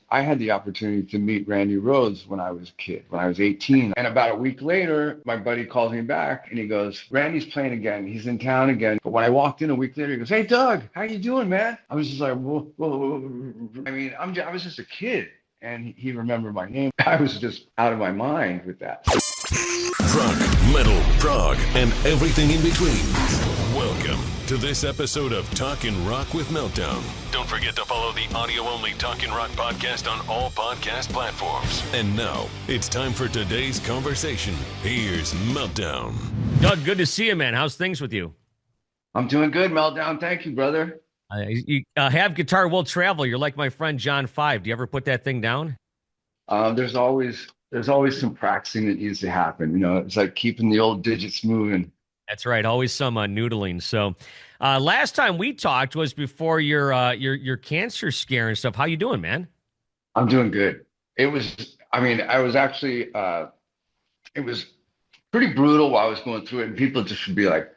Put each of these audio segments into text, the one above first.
I had the opportunity to meet Randy Rhoads when I was a kid, when I was 18. And about a week later, my buddy calls me back and he goes, Randy's playing again. He's in town again. But when I walked in a week later, he goes, hey, Doug, how you doing, man? I was just like, whoa, whoa, whoa. I mean, I was just a kid. And he remembered my name. I was just out of my mind with that. Rock, metal, prog, and everything in between. Welcome to this episode of Talkin' Rock with Meltdown. Don't forget to follow the audio-only Talkin' Rock podcast on all podcast platforms. And now, it's time for today's conversation. Here's Meltdown. Doug, good to see you, man. How's things with you? I'm doing good, Meltdown. Thank you, brother. You have guitar will travel. You're like my friend John 5. Do you ever put that thing down? There's always some practicing that needs to happen. You know, it's like keeping the old digits moving. That's right. Always some noodling. So, last time we talked was before your cancer scare and stuff. How you doing, man? I'm doing good. It was pretty brutal while I was going through it, and people just would be like,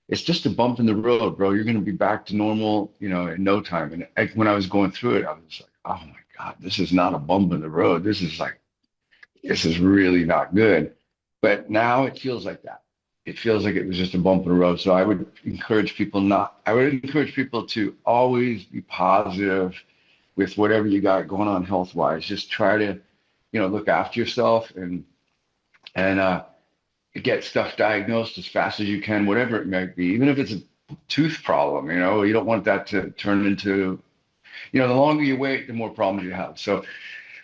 "It's just a bump in the road, bro. You're going to be back to normal, you know, in no time." And when I was going through it, I was like, "Oh my God, this is not a bump in the road. This is really not good." But now it feels like that. It feels like it was just a bump in the road. So I would encourage people to always be positive with whatever you got going on health-wise. Just try to, you know, look after yourself and get stuff diagnosed as fast as you can, whatever it might be, even if it's a tooth problem. You know, you don't want that to turn into, you know, the longer you wait, the more problems you have. So,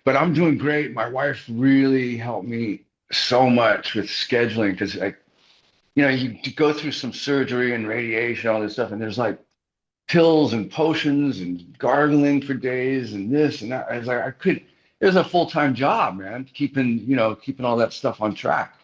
but I'm doing great. My wife really helped me so much with scheduling because, like, you know, you go through some surgery and radiation, all this stuff, and there's like pills and potions and gargling for days and this and that. I was like, it was a full-time job, man, keeping all that stuff on track.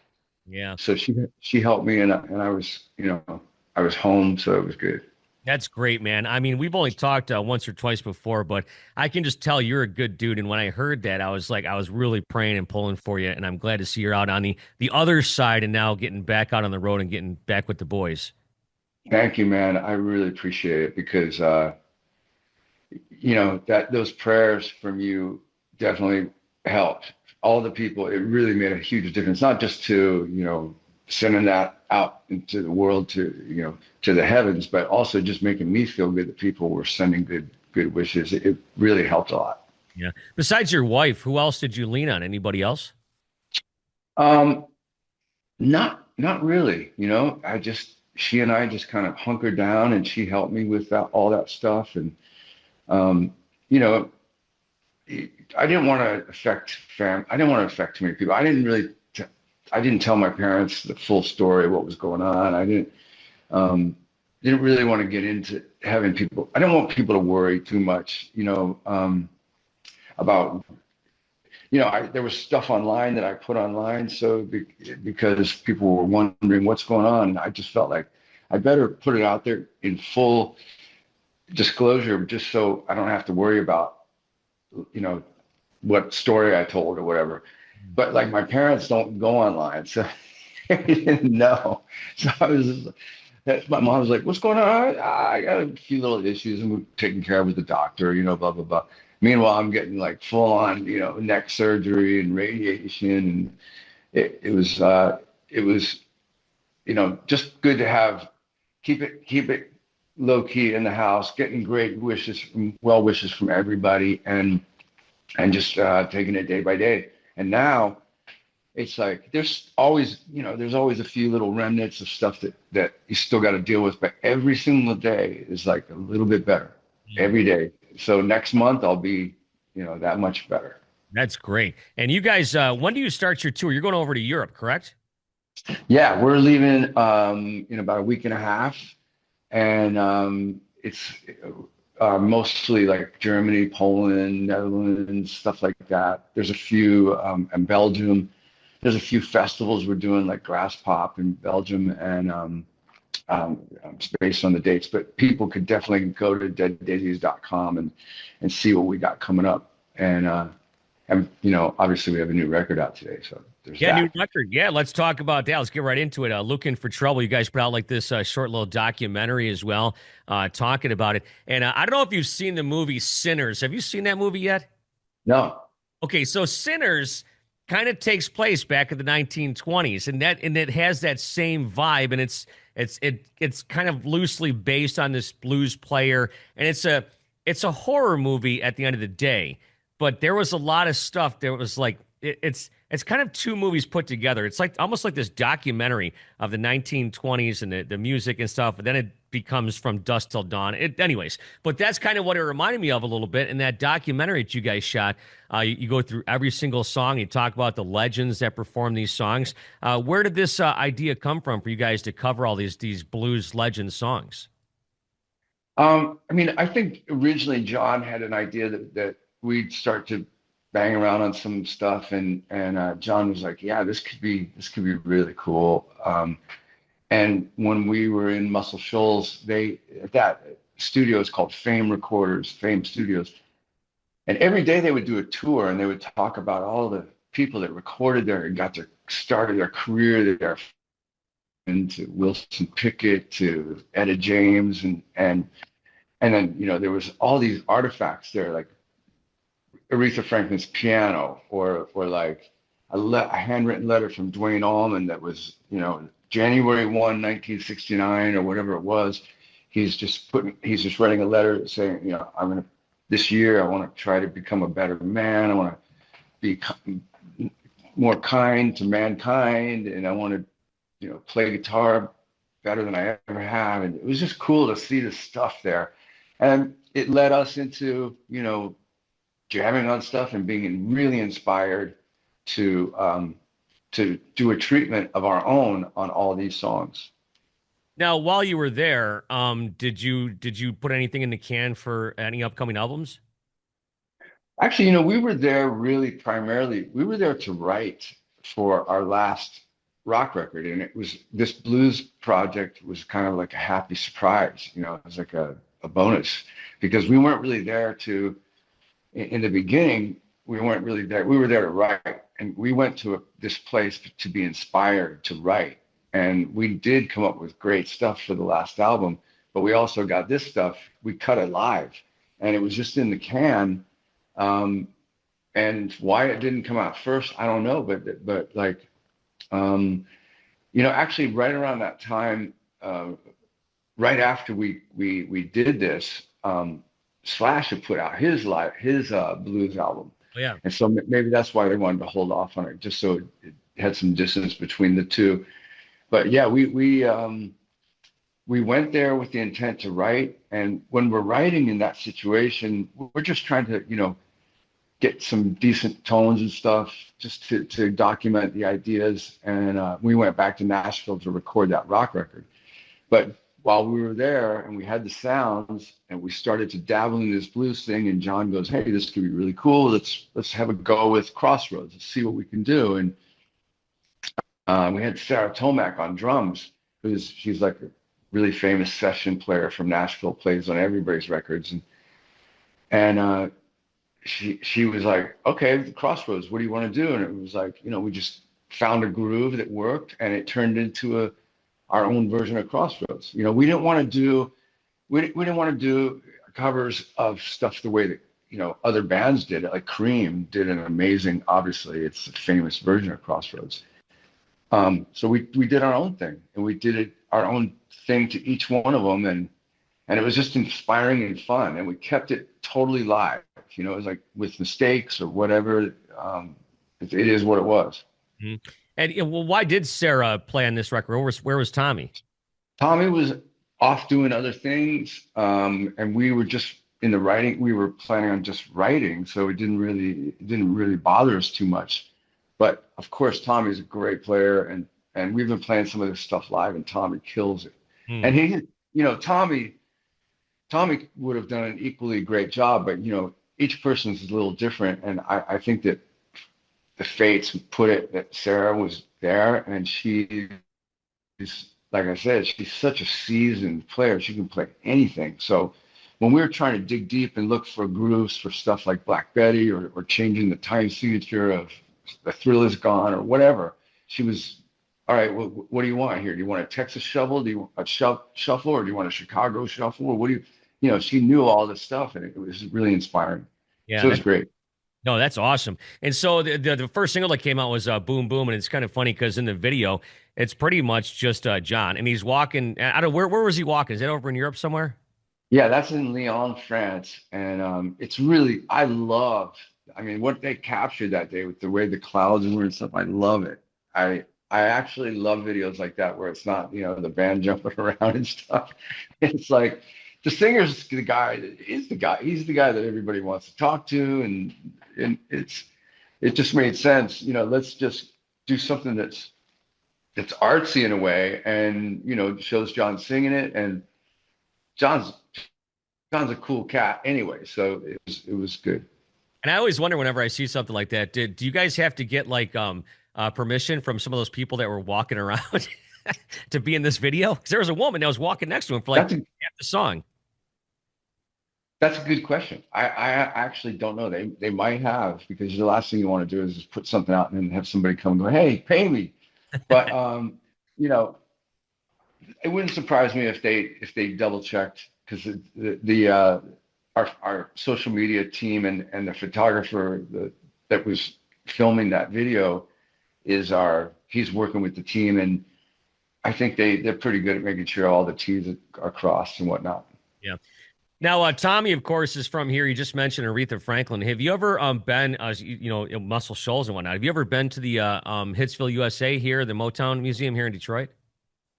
Yeah. So she helped me, and I was, you know, I was home, so it was good. That's great, man. I mean, we've only talked once or twice before, but I can just tell you're a good dude. And when I heard that, I was really praying and pulling for you. And I'm glad to see you're out on the other side and now getting back out on the road and getting back with the boys. Thank you, man. I really appreciate it because, you know, those prayers from you definitely helped. All the people, it really made a huge difference, not just to, you know, sending that out into the world, to, you know, to the heavens, but also just making me feel good that people were sending good wishes. It really helped a lot. Yeah. Besides your wife, who else did you lean on? Anybody else? Not really. You know, she and I just kind of hunkered down, and she helped me with all that stuff. And, you know, I didn't want to affect too many people. I didn't tell my parents the full story of what was going on. I didn't really want to get into having people. I didn't want people to worry too much, you know, about, you know, there was stuff online that I put online. So because people were wondering what's going on, I just felt like I better put it out there in full disclosure, just so I don't have to worry about, you know, what story I told or whatever. But like, my parents don't go online, so they didn't know. So my mom was like, "What's going on?" I got a few little issues, and we're taking care of with the doctor, you know, blah blah blah. Meanwhile, I'm getting like full on, you know, neck surgery and radiation, and it was, you know, just good to keep it low key in the house, getting great well wishes from everybody, and just taking it day by day. And now it's like there's always a few little remnants of stuff that you still got to deal with, but every single day is like a little bit better every day. So next month I'll be, you know, that much better. That's great. And you guys, when do you start your tour? You're going over to Europe, correct? Yeah, we're leaving in about a week and a half, and it's mostly like Germany, Poland, Netherlands, stuff like that. There's a few in Belgium. There's a few festivals we're doing, like Grass Pop in Belgium, and based on the dates. But people could definitely go to deaddasies.com and see what we got coming up. And you know, obviously we have a new record out today, so there's that. New record. Yeah, let's talk about that. Let's get right into it. Looking for Trouble. You guys put out like this short little documentary as well, talking about it. And I don't know if you've seen the movie Sinners. Have you seen that movie yet? No. Okay, so Sinners kind of takes place back in the 1920s, and it has that same vibe, and it's kind of loosely based on this blues player, and it's a horror movie at the end of the day. But there was a lot of stuff. There was like it's kind of two movies put together. It's like almost like this documentary of the 1920s and the music and stuff, and then it becomes From Dusk Till Dawn. Anyways, but that's kind of what it reminded me of a little bit in that documentary that you guys shot. You go through every single song. You talk about the legends that perform these songs. Where did this idea come from for you guys to cover all these blues legend songs? I mean, I think originally John had an idea that we'd start to bang around on some stuff, and John was like, "Yeah, this could be really cool." And when we were in Muscle Shoals, that studio is called Fame Recorders, Fame Studios, and every day they would do a tour, and they would talk about all the people that recorded there and got their started their career there, and to Wilson Pickett to Etta James, and then there was all these artifacts there, like Aretha Franklin's piano, or like a handwritten letter from Dwayne Allman that was January 1, 1969, or whatever it was. He's just writing a letter saying, this year I want to try to become a better man. I want to be more kind to mankind, and I want to play guitar better than I ever have. And it was just cool to see the stuff there. And it led us into, jamming on stuff and being really inspired to do a treatment of our own on all these songs. Now, while you were there, did you put anything in the can for any upcoming albums? Actually, we were there really primarily, we were there to write for our last rock record. And it was this blues project was kind of like a happy surprise, it was like a bonus because we weren't really there in the beginning, we weren't really there. We were there to write. And we went to this place to be inspired to write. And we did come up with great stuff for the last album, but we also got this stuff, we cut it live and it was just in the can. Um, and why it didn't come out first, I don't know, but like, actually right around that time, right after we did this, Slash had put out his blues album, Oh, yeah. and so maybe that's why they wanted to hold off on it, just so it had some distance between the two. But yeah, we went there with the intent to write, and when we're writing in that situation, we're just trying to get some decent tones and stuff, just to document the ideas. And we went back to Nashville to record that rock record. But while we were there and we had the sounds and we started to dabble in this blues thing, and John goes, "Hey, this could be really cool. Let's have a go with Crossroads. Let's see what we can do." And we had Sarah Tomac on drums, she's like a really famous session player from Nashville, plays on everybody's records, and she was like, "Okay, Crossroads, what do you want to do?" And it was like, we just found a groove that worked, and it turned into our own version of Crossroads. We didn't want to do covers of stuff the way that other bands did it. Like Cream did an amazing, obviously it's a famous version of Crossroads. So we did our own thing, and we did it our own thing to each one of them, and it was just inspiring and fun, and we kept it totally live. It was like with mistakes or whatever. It is what it was. Mhm. And well, why did Sarah play on this record? Where was Tommy? Tommy was off doing other things, and we were just in the writing. We were planning on just writing, so it didn't really bother us too much. But of course, Tommy's a great player, and we've been playing some of this stuff live, and Tommy kills it. Hmm. And Tommy would have done an equally great job, but each person's a little different, and I think that the fates put it that Sarah was there, and she's, like I said, she's such a seasoned player. She can play anything. So when we were trying to dig deep and look for grooves for stuff like Black Betty, or changing the time signature of The Thrill Is Gone or whatever, she was, all right, well, what do you want here? Do you want a Texas shovel? Do you want a shuffle, or do you want a Chicago shuffle? Or what do she knew all this stuff, and it was really inspiring. Yeah, So it was great. No, that's awesome. And so the first single that came out was Boom Boom, and it's kind of funny because in the video, it's pretty much just John, and he's walking. I don't where was he walking? Is that over in Europe somewhere? Yeah, that's in Lyon, France, and it's really I love. I mean, what they captured that day with the way the clouds were and stuff. I love it. I actually love videos like that where it's not the band jumping around and stuff. It's like the singer's the guy that is the guy. He's the guy that everybody wants to talk to, and it just made sense. Let's just do something that's artsy in a way, and shows John singing it, and John's John's a cool cat anyway, so it was good. And I always wonder whenever I see something like that, do you guys have to get like permission from some of those people that were walking around to be in this video? Because there was a woman that was walking next to him for like That's a half the song. that's a good question. I actually don't know. They might have because the last thing you want to do is just put something out and then have somebody come and go, "Hey, pay me." But you know, it wouldn't surprise me if they double checked because our social media team and the photographer that was filming that video he's working with the team, and I think they're pretty good at making sure all the T's are crossed and whatnot. Yeah. Now, Tommy, of course, is from here. You just mentioned Aretha Franklin. Have you ever been, Muscle Shoals and whatnot? Have you ever been to the Hitsville, USA here, the Motown Museum here in Detroit?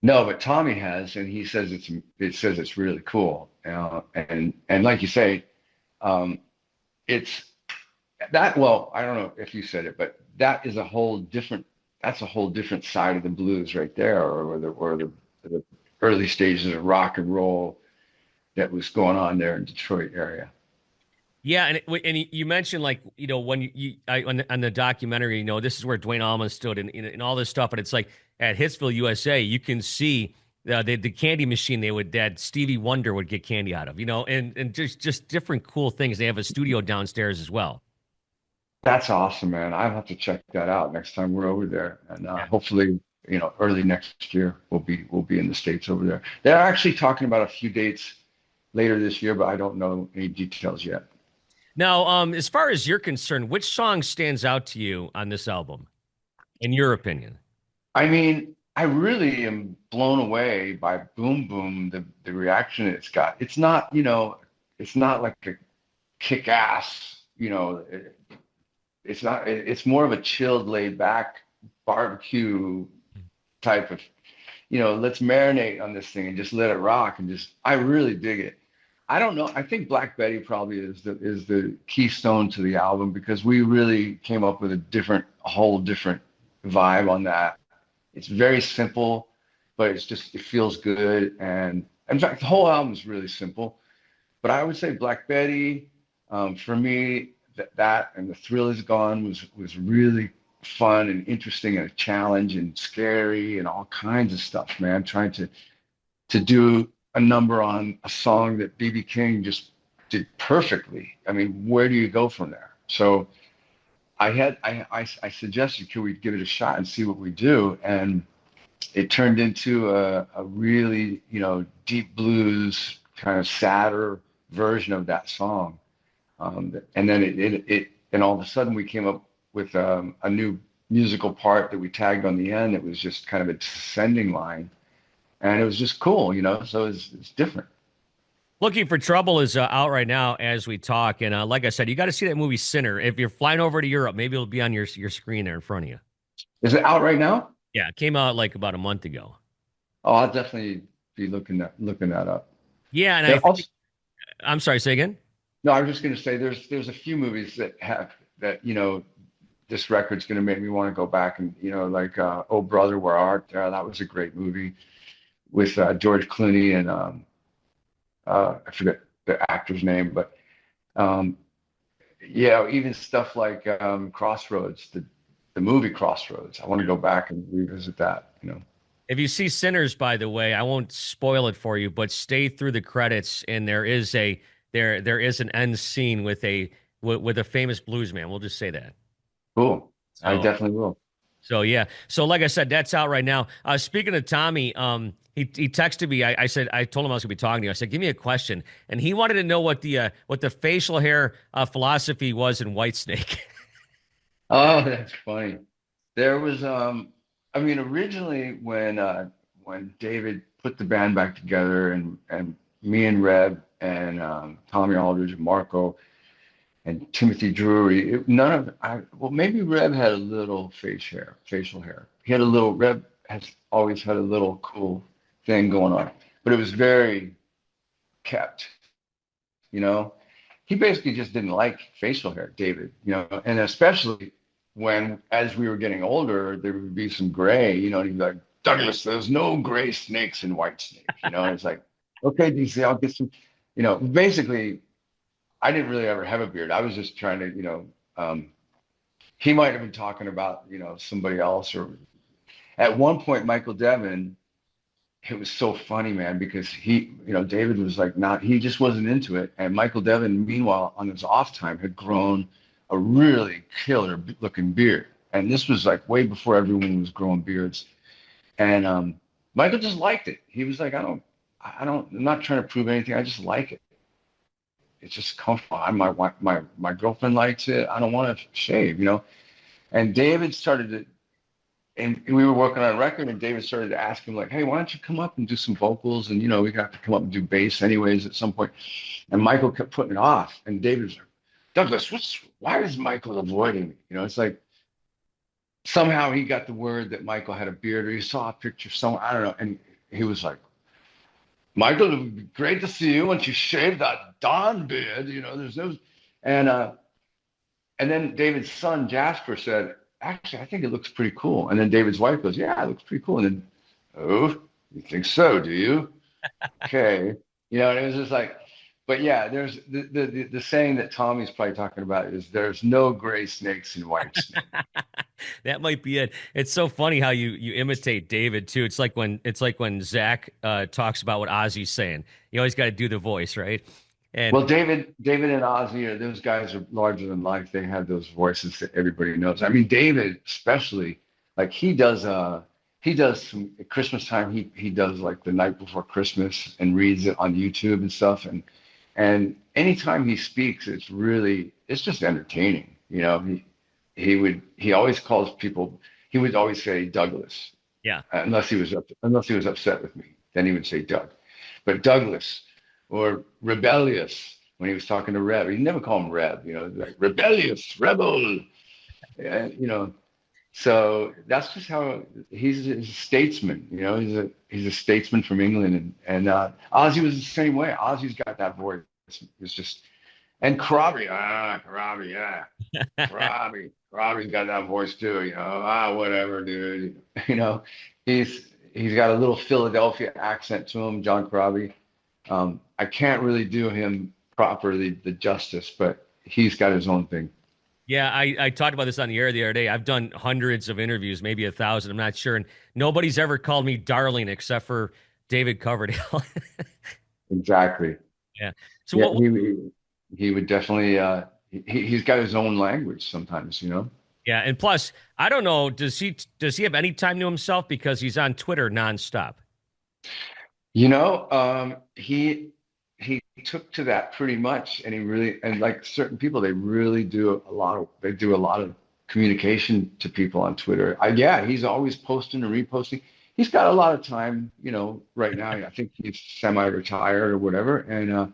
No, but Tommy has, and he says it's really cool. And like you say, um, it's that. Well, I don't know if you said it, but that's a whole different side of the blues right there, or the early stages of rock and roll that was going on there in Detroit area. Yeah, and you mentioned like when on the documentary, this is where Dwayne Allman stood and all this stuff, and it's like at Hitsville, USA, you can see the candy machine that Stevie Wonder would get candy out of, and just different cool things. They have a studio downstairs as well. That's awesome, man. I'll have to check that out next time we're over there, and Yeah. hopefully, early next year we'll be in the States over there. They're actually talking about a few dates later this year, but I don't know any details yet. Now, as far as you're concerned, which song stands out to you on this album, in your opinion? I mean, I really am blown away by Boom Boom, the reaction it's got. It's not like a kick ass, it's not, it's more of a chilled, laid back barbecue type of, let's marinate on this thing and just let it rock and I really dig it. I don't know. I think Black Betty probably is the keystone to the album because we really came up with a whole different vibe on that. It's very simple, but it feels good. And in fact, the whole album is really simple. But I would say Black Betty, for me, that and The Thrill Is Gone was really fun and interesting and a challenge and scary and all kinds of stuff, man. Trying to do a number on a song that BB King just did perfectly. I mean, where do you go from there? So I suggested, could we give it a shot and see what we do? And it turned into a really, deep blues kind of sadder version of that song. And then and all of a sudden we came up with a new musical part that we tagged on the end. It was just kind of a descending line, and it was just cool, So it's different. Looking for Trouble is out right now as we talk, and like I said, you got to see that movie Sinner. If you're flying over to Europe, maybe it'll be on your screen there in front of you. Is it out right now? Yeah, it came out like about a month ago. Oh, I'll definitely be looking that up. Yeah, and There also, I'm sorry, say again. no, I was just going to say there's a few movies that have that this record's going to make me want to go back and like Oh Brother Where Art Thou? That was a great movie with George Clooney and I forget the actor's name, but um, yeah, even stuff like Crossroads, the movie Crossroads. I want to go back and revisit that. If you see Sinners, by the way, I won't spoil it for you, but stay through the credits, and there is an end scene with a famous blues man. We'll just say that. Cool. I So definitely will. So yeah. So like I said, that's out right now. Speaking of Tommy, he texted me. I said I told him I was gonna be talking to you. I said, give me a question, and he wanted to know what the facial hair philosophy was in Whitesnake. Oh, that's funny. There was I mean originally when David put the band back together and me and Reb and Tommy Aldrich and Marco and Timothy Drury, none of I well maybe Reb had a little facial hair. He had a little Reb has always had a little cool thing going on, but it was very kept, you know. He basically just didn't like facial hair, David, you know, and especially when, as we were getting older, there would be some gray, you know, and he'd be like, Douglas, there's no gray snakes in Whitesnake, you know, and it's like, okay, DC, I'll get some, you know, basically, I didn't really ever have a beard. I was just trying to, you know, he might have been talking about, you know, somebody else, or at one point, Michael Devin, it was so funny, man, because he, you know, David was like not, he just wasn't into it. And Michael Devin, meanwhile, on his off time, had grown a really killer looking beard. And this was like way before everyone was growing beards. And Michael just liked it. He was like, I'm not trying to prove anything. I just like it. It's just comfortable. My girlfriend likes it. I don't want to shave, you know. And David started to and we were working on a record, and David started to ask him like, "Hey, why don't you come up and do some vocals?" And you know, we got to come up and do bass anyways at some point. And Michael kept putting it off, and David was like, "Douglas, why is Michael avoiding me?" You know, it's like somehow he got the word that Michael had a beard, or he saw a picture somewhere, I don't know, and he was like, "Michael, it would be great to see you once you shave that Don beard." You know, there's no, and then David's son Jasper said, "Actually, I think it looks pretty cool." And then David's wife goes, "Yeah, it looks pretty cool." And then, "Oh, you think so, do you?" Okay, you know, and it was just like, but yeah, there's the saying that Tommy's probably talking about is there's no gray snakes in white snakes. That might be it. It's so funny how you imitate David too. It's like when Zach talks about what Ozzy's saying. You always got to do the voice, right? And Well, David and Ozzy, those guys are larger than life. They have those voices that everybody knows. I mean, David especially, like he does some at Christmas time. He does like the night before Christmas and reads it on YouTube and stuff. And anytime he speaks, it's just entertaining. You know, he always calls people. He would always say Douglas, yeah, unless he was upset with me. Then he would say Doug, but Douglas or rebellious when he was talking to Reb. He never called him Reb, you know, like rebellious, rebel, and, you know. So that's just how he's a statesman, you know. He's a statesman from England, and Ozzy was the same way. Ozzy's got that voice. It's just and Karabi, yeah, Karabi's got that voice too, you know. Whatever, dude, you know. He's got a little Philadelphia accent to him, John Karabi. I can't really do him properly the justice, but he's got his own thing. yeah. I talked about this on the air the other day. I've done hundreds of interviews, maybe 1,000. I'm not sure, and nobody's ever called me darling except for David Coverdale. Exactly. Yeah. So Yeah, what? he would definitely he's got his own language sometimes, you know. Yeah, and plus, I don't know. Does he have any time to himself because he's on Twitter nonstop? You know, he took to that pretty much, and he really and like certain people, they do a lot of communication to people on Twitter. Yeah, he's always posting and reposting. He's got a lot of time, you know, right now. I think he's semi-retired or whatever, and I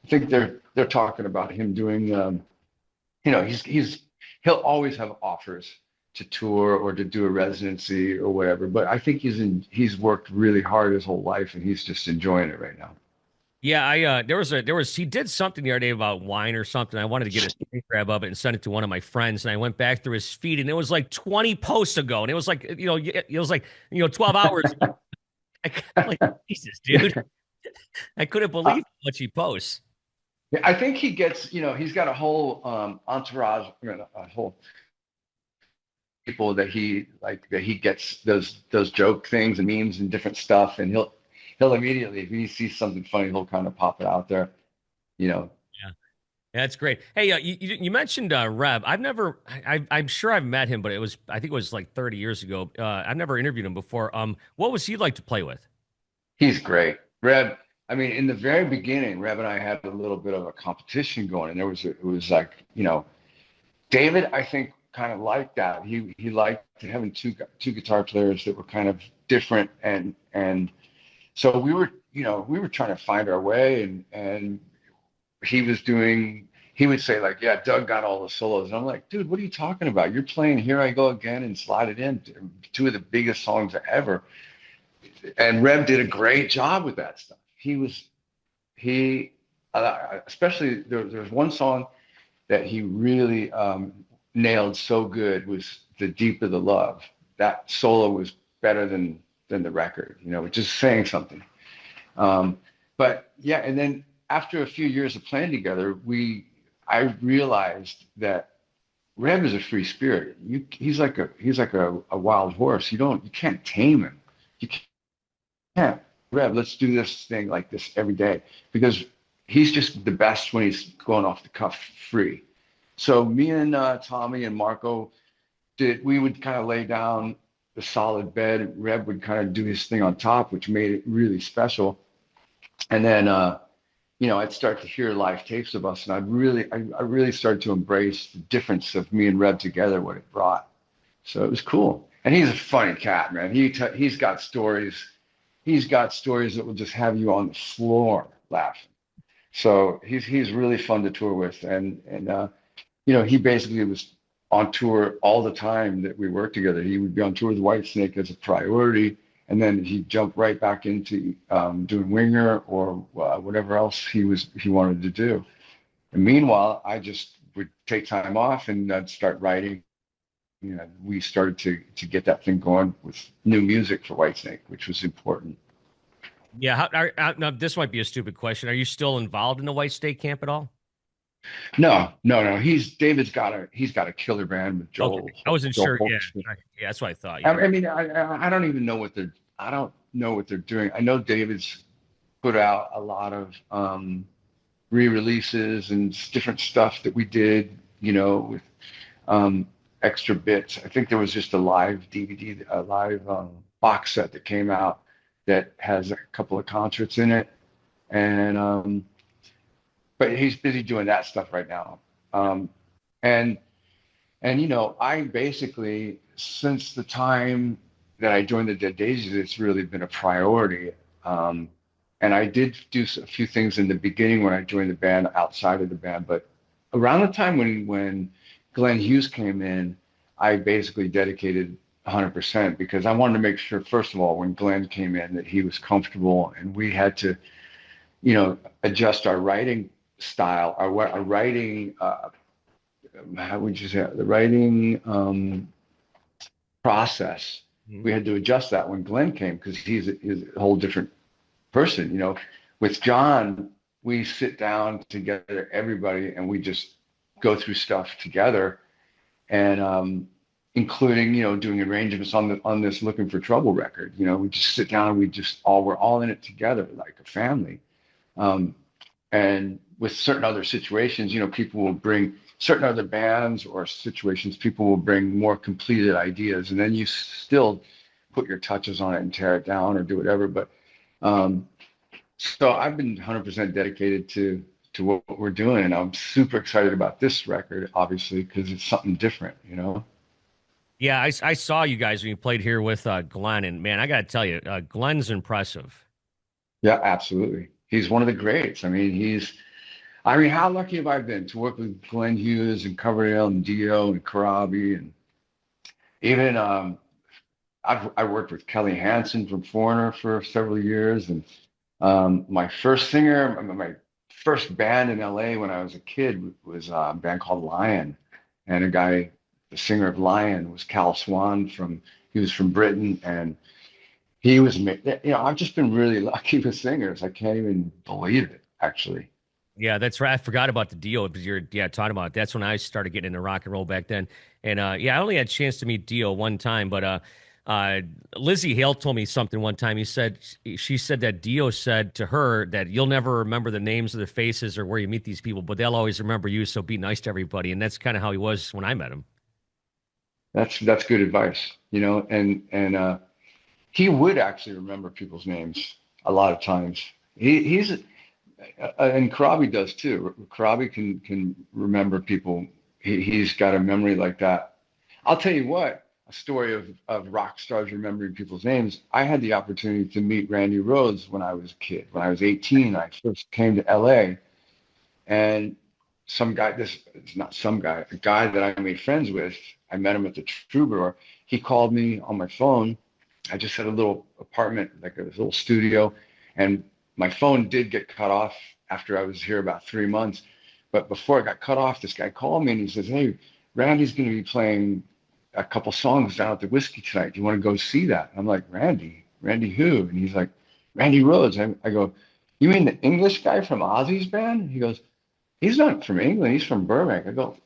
think they're talking about him doing. You know, he'll always have offers to tour or to do a residency or whatever. But I think he's worked really hard his whole life, and he's just enjoying it right now. Yeah, I there was he did something the other day about wine or something. I wanted to get a screen grab of it and send it to one of my friends, and I went back through his feed, and it was like 20 posts ago, and it was like it was like 12 hours. I'm like, Jesus, dude, I couldn't Uh, believe how much he posts. I think he gets, you know, he's got a whole entourage, you know, a whole people that he gets those joke things and memes and different stuff, and he'll immediately if he sees something funny, he'll kind of pop it out there, you know. Yeah. That's great. Hey, you mentioned Reb. I'm sure I've met him, but I think it was like 30 years ago. I've never interviewed him before. What was he like to play with? He's great. Reb, I mean, in the very beginning, Reb and I had a little bit of a competition going, and it was like, David, I think, kind of liked that. He liked having two guitar players that were kind of different, and so we were trying to find our way, and he was doing. He would say like, "Yeah, Doug got all the solos," and I'm like, "Dude, what are you talking about? You're playing 'Here I Go Again' and 'Slide It In,' two of the biggest songs ever." And Reb did a great job with that stuff. He especially there's one song that he really nailed so good was "The Deeper the Love." That solo was better than the record. Just saying something. But yeah, and then after a few years of playing together, I realized that Reb is a free spirit. He's like a wild horse. You can't tame him. You can't. Reb, let's do this thing like this every day because he's just the best when he's going off the cuff free. So me and Tommy and Marco we would kind of lay down the solid bed. Reb would kind of do his thing on top, which made it really special. And then I'd start to hear live tapes of us, and I really started to embrace the difference of me and Reb together, what it brought. So it was cool. And he's a funny cat, man. He's got stories. He's got stories that will just have you on the floor laughing. So he's really fun to tour with, and he basically was on tour all the time that we worked together. He would be on tour with Whitesnake as a priority, and then he'd jump right back into doing Winger or whatever else he wanted to do. And meanwhile, I just would take time off and I'd start writing. We started to get that thing going with new music for Whitesnake, which was important. Yeah, now this might be a stupid question. Are you still involved in the White State camp at all? No, no, no. He's got a killer band with Okay, I wasn't Joel sure. Yeah, Holtzman. yeah, that's what I thought. I, Yeah, I mean, I don't even know I don't know what they're doing. I know David's put out a lot of re-releases and different stuff that we did, with extra bits. I think there was just a live DVD, a live box set that came out that has a couple of concerts in it, and but he's busy doing that stuff right now. And I basically, since the time that I joined the Dead Daisies, it's really been a priority. Um, and I did do a few things in the beginning when I joined the band outside of the band, but around the time when Glenn Hughes came in, I basically dedicated 100% because I wanted to make sure, first of all, when Glenn came in, that he was comfortable, and we had to, adjust our writing style, our writing. How would you say it? The writing process? mhm. We had to adjust that when Glenn came because he's a whole different person. With John, we sit down together, everybody, and we just go through stuff together, and including doing arrangements on this Looking for Trouble record. We just sit down and we're all in it together like a family. Um, and with certain other situations, people will bring certain other bands or situations, people will bring more completed ideas, and then you still put your touches on it and tear it down or do whatever. But um, so I've been 100% dedicated to what we're doing, and I'm super excited about this record, obviously, because it's something different. Yeah, I saw you guys when you played here with Glenn, and man, I got to tell you, Glenn's impressive. Yeah, absolutely. He's one of the greats. I mean, how lucky have I been to work with Glenn Hughes and Coverdale and Dio and Karabi, and even I worked with Kelly Hansen from Foreigner for several years, and my first singer, my first band in LA when I was a kid was a band called Lion, and the singer of Lion was Cal Swan he was from Britain, and he was, I've just been really lucky with singers. I can't even believe it, actually. Yeah, that's right. I forgot about the Dio because you're talking about it. That's when I started getting into rock and roll back then. And yeah, I only had a chance to meet Dio one time, but uh, Lizzie Hale told me something one time. She said that Dio said to her that you'll never remember the names of the faces or where you meet these people, but they'll always remember you. So be nice to everybody. And that's kind of how he was when I met him. That's good advice, and he would actually remember people's names a lot of times. He's and Karabi does too. Karabi can remember people. He's got a memory like that. I'll tell you what, a story of rock stars remembering people's names. I had the opportunity to meet Randy Rhoads when I was a kid. When I was 18, I first came to LA, and some guy, this it's not some guy, a guy that I made friends with, I met him at the Troubadour. He called me on my phone. I just had a little apartment, like a little studio, and my phone did get cut off after I was here about 3 months. But before it got cut off, this guy called me and he says, "Hey, Randy's going to be playing a couple songs down at the Whiskey tonight. Do you want to go see that?" I'm like, "Randy? Randy who?" And he's like, "Randy Rhoads." I go, "You mean the English guy from Ozzy's band?" He goes, "He's not from England. He's from Burbank." I go,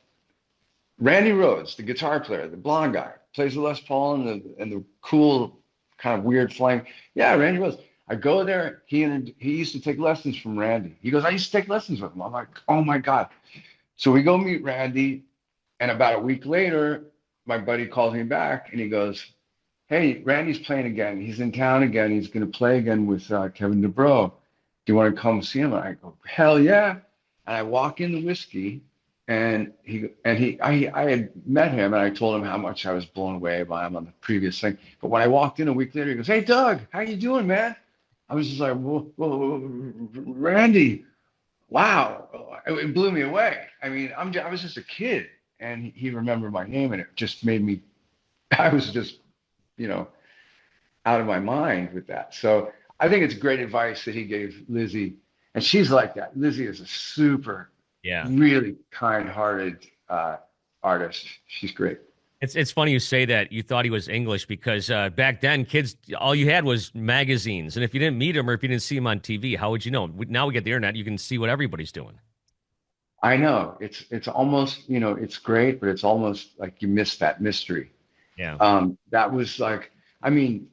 "Randy Rhoads, the guitar player, the blonde guy, plays the Les Paul and the cool kind of weird flying." "Yeah, Randy Rhoads." I go there. He used to take lessons from Randy. He goes, "I used to take lessons with him." I'm like, "Oh my God." So we go meet Randy, and about a week later, my buddy calls me back and he goes, "Hey, Randy's playing again. He's in town again. He's going to play again with Kevin DeBro. Do you want to come see him?" And I go, "Hell yeah." And I walk in the Whiskey, and I had met him and I told him how much I was blown away by him on the previous thing. But when I walked in a week later, he goes, "Hey, Doug, how you doing, man?" I was just like, "Whoa, whoa, Randy, wow." It blew me away. I mean, I was just a kid, and he remembered my name, and it just made me, I was just, you know, out of my mind with that. So I think it's great advice that he gave Lizzie. And she's like that. Lizzie is a super, Yeah. really kind-hearted artist. She's great. It's funny you say that you thought he was English because back then kids all you had was magazines, and if you didn't meet him or if you didn't see him on TV, how would you know? Now we get the internet, you can see what everybody's doing. I know it's almost, it's great, but it's almost like you miss that mystery. Yeah. That was like, I mean,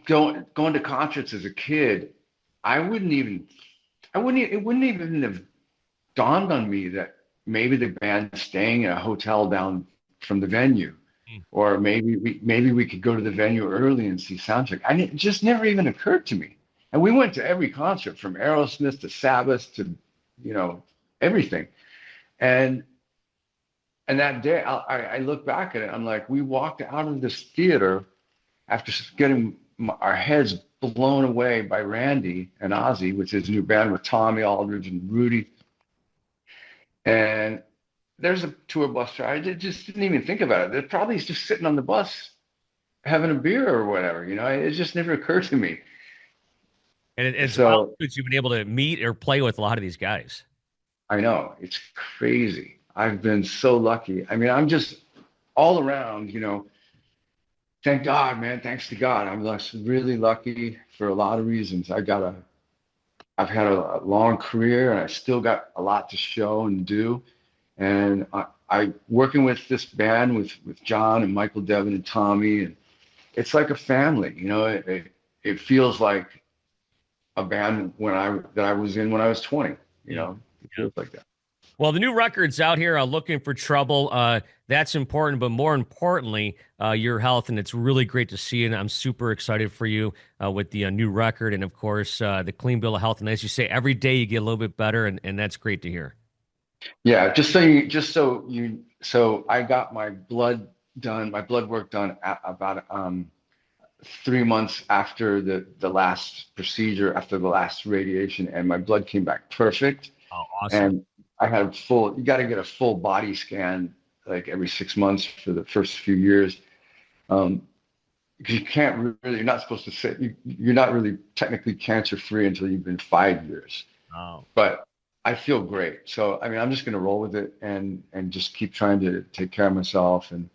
going to concerts as a kid, I wouldn't even, it wouldn't even have dawned on me that maybe the band's staying in a hotel down from the venue, Mm. or maybe we could go to the venue early and see soundcheck. It just never even occurred to me. And we went to every concert from Aerosmith to Sabbath to, you know, everything. And that day, I look back at it. I'm like, we walked out of this theater after getting our heads blown away by Randy and Ozzy, with his new band with Tommy Aldrich and Rudy. And there's a tour bus ride. I just didn't even think about it. They're probably just sitting on the bus having a beer or whatever. It just never occurred to me. And it's wild So that you've been able to meet or play with a lot of these guys. I know it's crazy. I've been so lucky. I mean, I'm just all around, thank God, man. Thanks to God. I'm really lucky for a lot of reasons. I've had a long career and I still got a lot to show and do. And I working with this band with John and Michael Devin and Tommy, and it's like a family. It feels like a band that I was in when I was 20. Mm. It Yeah. feels like that. Well, the new record's out here, Looking for Trouble. That's important, but more importantly, your health, and it's really great to see you. And I'm super excited for you with the new record, and of course, the clean bill of health. And as you say, every day you get a little bit better, and that's great to hear. Yeah, so I got my blood done, my blood work done about 3 months after the last procedure, after the last radiation, and my blood came back perfect. Oh, awesome. And I had you got to get a full body scan like every 6 months for the first few years. Because you can't really, you're not supposed to sit, you're not really technically cancer free until you've been 5 years. Oh, But I feel great. So, I mean, I'm just going to roll with it and just keep trying to take care of myself. And,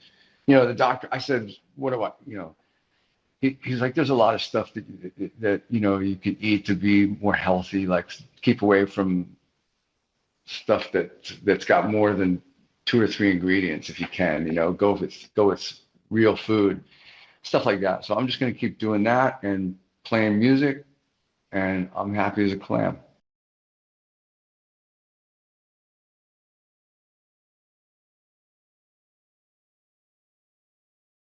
the doctor, I said, what do I, he's like, there's a lot of stuff that you can eat to be more healthy, like keep away from stuff that's got more than 2 or 3 ingredients if you can, go with real food. stuff like that. So I'm just going to keep doing that and playing music, and I'm happy as a clam.